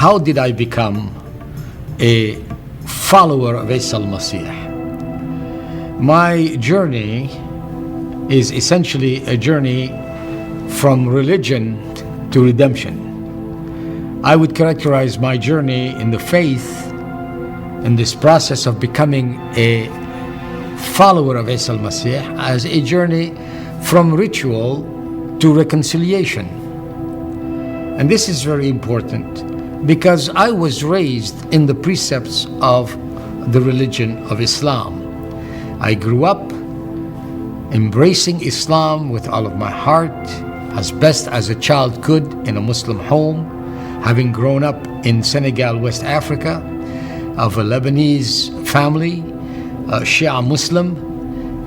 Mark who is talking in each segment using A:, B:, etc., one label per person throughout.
A: how did I become a follower of Isa Al-Masih? My journey is essentially a journey from religion to redemption. I would characterize my journey in the faith, in this process of becoming a follower of Isa Al-Masih, as a journey from ritual to reconciliation. And this is very important because I was raised in the precepts of the religion of Islam. I grew up embracing Islam with all of my heart, as best as a child could in a Muslim home, having grown up in Senegal, West Africa, of a Lebanese family, Shia Muslim,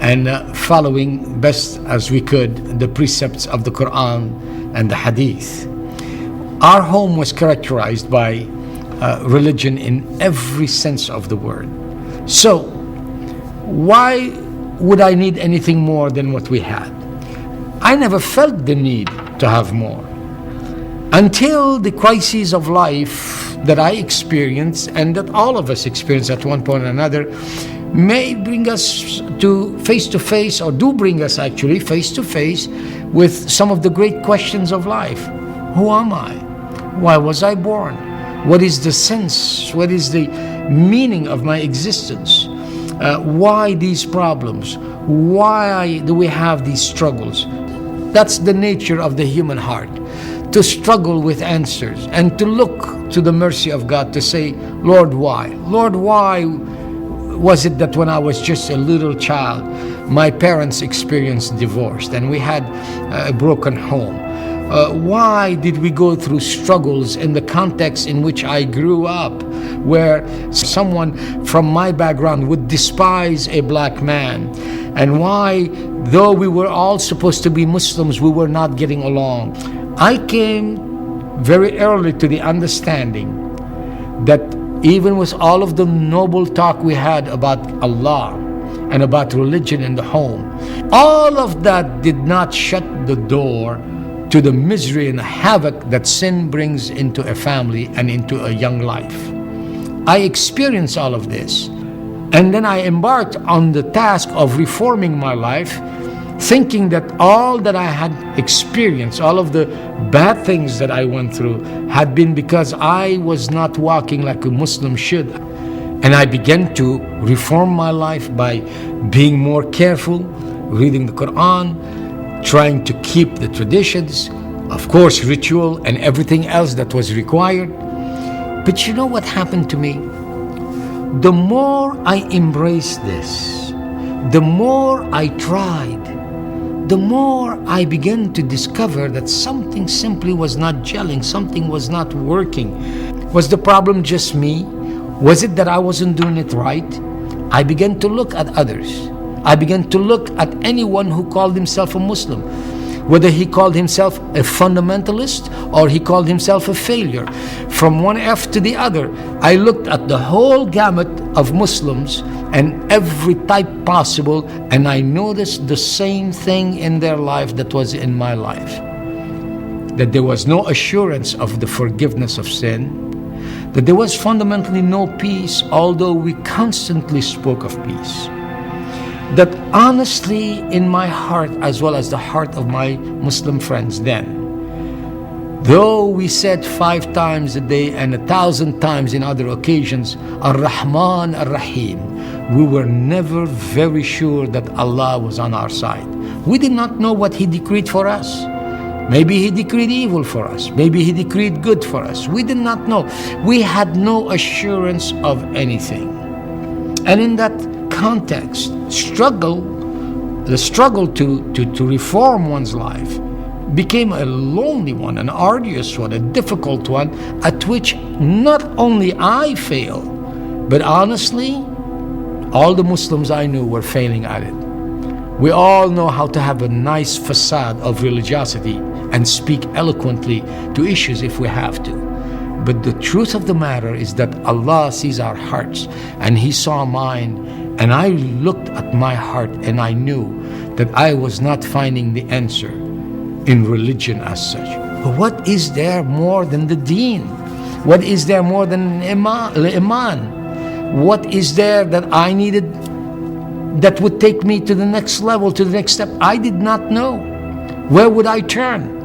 A: and following best as we could the precepts of the Quran and the Hadith. Our home was characterized by religion in every sense of the word. So, why would I need anything more than what we had? I never felt the need to have more until the crises of life that I experienced and that all of us experience at one point or another may bring us to face, or do bring us actually face to face with some of the great questions of life. Who am I? Why was I born? What is the sense? What is the meaning of my existence? Why these problems? Why do we have these struggles? That's the nature of the human heart, to struggle with answers and to look to the mercy of God to say, Lord, why? Lord, why was it that when I was just a little child, my parents experienced divorce and we had a broken home? Why did we go through struggles in the context in which I grew up, where someone from my background would despise a black man? And why, though we were all supposed to be Muslims, we were not getting along? I came very early to the understanding that even with all of the noble talk we had about Allah and about religion in the home, all of that did not shut the door to the misery and havoc that sin brings into a family and into a young life. I experienced all of this, and then I embarked on the task of reforming my life, thinking that all that I had experienced, all of the bad things that I went through, had been because I was not walking like a Muslim should. And I began to reform my life by being more careful, reading the Quran, trying to keep the traditions, of course, ritual and everything else that was required. But you know what happened to me? The more I embraced this, the more I tried, the more I began to discover that something simply was not gelling, something was not working. Was the problem just me? Was it that I wasn't doing it right? I began to look at others. I began to look at anyone who called himself a Muslim, whether he called himself a fundamentalist or he called himself a failure. From one F to the other, I looked at the whole gamut of Muslims and every type possible, and I noticed the same thing in their life that was in my life. That there was no assurance of the forgiveness of sin, that there was fundamentally no peace, although we constantly spoke of peace. That honestly, in my heart, as well as the heart of my Muslim friends then, though we said 5 times a day and 1,000 times in other occasions, Ar-Rahman Ar-Rahim, we were never very sure that Allah was on our side. We did not know what He decreed for us. Maybe He decreed evil for us. Maybe He decreed good for us. We did not know. We had no assurance of anything. And in that context, the struggle to reform one's life became a lonely one, an arduous one, a difficult one, at which not only I failed, but honestly, all the Muslims I knew were failing at it. We all know how to have a nice facade of religiosity and speak eloquently to issues if we have to. But the truth of the matter is that Allah sees our hearts, and He saw mine, and I looked at my heart and I knew that I was not finding the answer in religion as such. But what is there more than the deen? What is there more than iman? What is there that I needed that would take me to the next level, to the next step? I did not know. Where would I turn?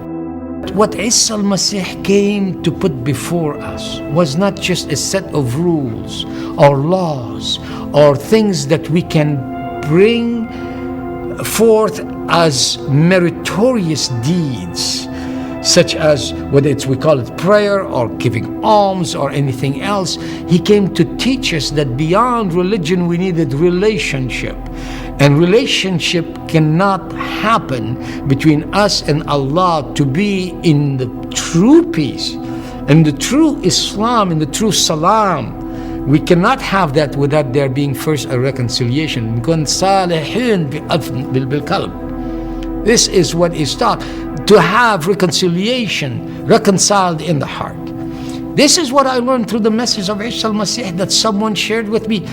A: What Isa Al-Masih came to put before us was not just a set of rules or laws or things that we can bring forth as meritorious deeds, such as whether we call it prayer or giving alms or anything else. He came to teach us that beyond religion we needed relationship. And relationship cannot happen between us and Allah to be in the true peace, in the true Islam, in the true Salam. We cannot have that without there being first a reconciliation. This is what is taught, to have reconciliation, reconciled in the heart. This is what I learned through the message of Isa Al-Masih that someone shared with me.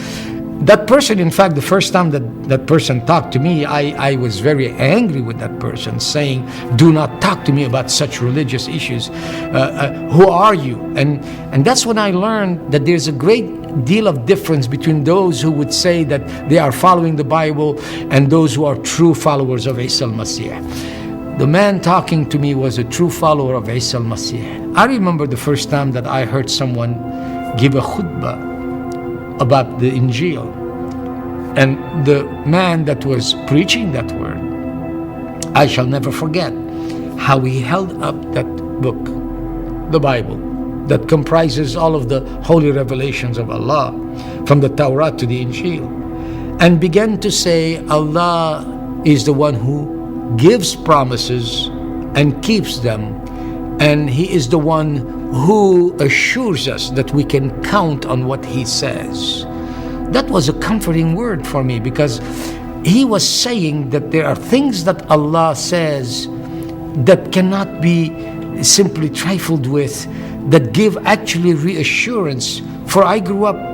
A: That person, in fact, the first time that person talked to me, I was very angry with that person, saying, do not talk to me about such religious issues. Who are you? And that's when I learned that there's a great deal of difference between those who would say that they are following the Bible and those who are true followers of Isa Al-Masih. The man talking to me was a true follower of Isa Al-Masih. I remember the first time that I heard someone give a khutbah about the Injil, and the man that was preaching that word, I shall never forget how he held up that book, the Bible, that comprises all of the holy revelations of Allah, from the Torah to the Injil, and began to say Allah is the one who gives promises and keeps them, and He is the one who assures us that we can count on what He says. That was a comforting word for me, because he was saying that there are things that Allah says that cannot be simply trifled with, that give actually reassurance. For I grew up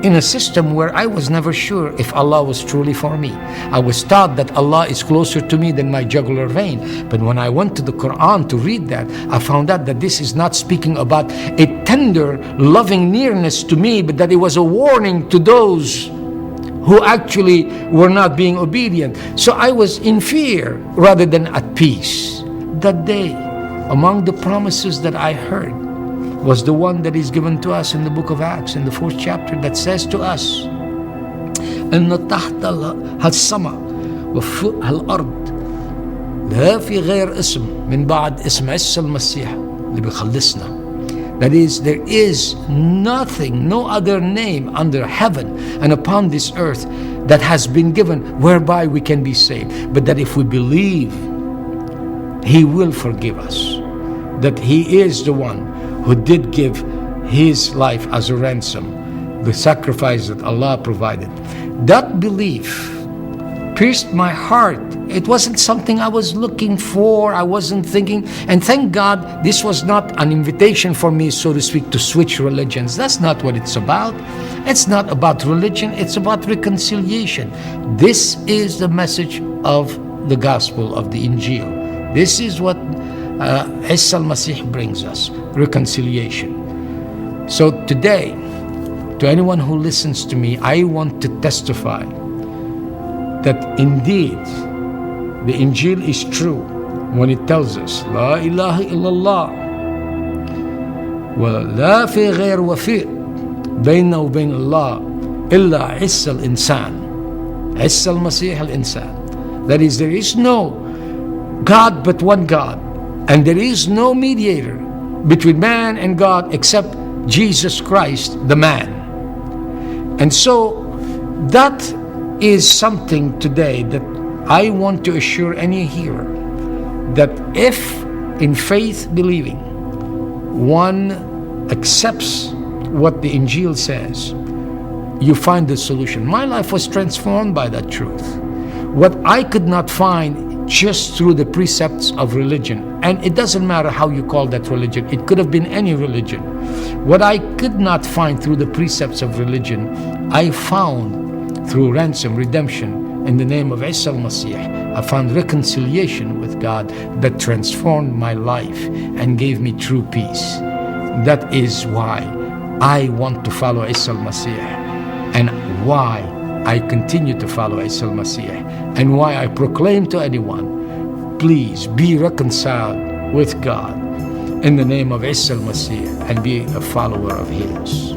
A: in a system where I was never sure if Allah was truly for me. I was taught that Allah is closer to me than my jugular vein. But when I went to the Quran to read that, I found out that this is not speaking about a tender, loving nearness to me, but that it was a warning to those who actually were not being obedient. So I was in fear rather than at peace. That day, among the promises that I heard, was the one that is given to us in the book of Acts, in the 4th chapter, that says to us, إن تحت السماء وفوق الأرض لا في غير اسم من بعد اسم عيسى المسيح اللي بيخلصنا. That is, there is nothing, no other name under heaven and upon this earth that has been given whereby we can be saved, but that if we believe, He will forgive us, that He is the one who did give His life as a ransom, the sacrifice that Allah provided. That belief pierced my heart. It wasn't something I was looking for. I wasn't thinking, and thank God this was not an invitation for me, so to speak, to switch religions. That's not what it's about. It's not about religion. It's about reconciliation. This is the message of the gospel of the Injil. This is what Isa Al-Masih brings us, reconciliation. So today, to anyone who listens to me, I want to testify that indeed the Injil is true when it tells us La ilaha illallah wa la fi ghair wafi' bayna wa bayn Allah illa Isa al-insan, Isa al-Masih al-insan. That is, there is no God but one God, and there is no mediator between man and God except Jesus Christ, the man. And so that is something today that I want to assure any hearer, that if in faith believing one accepts what the Injil says, you find the solution. My life was transformed by that truth. What I could not find just through the precepts of religion, and it doesn't matter how you call that religion, it could have been any religion. What I could not find through the precepts of religion, I found through ransom, redemption, in the name of Isa Al-Masih. I found reconciliation with God that transformed my life and gave me true peace. That is why I want to follow Isa Al-Masih, and why I continue to follow Isa Al-Masih, and why I proclaim to anyone, please be reconciled with God in the name of Isa Al-Masih and be a follower of his.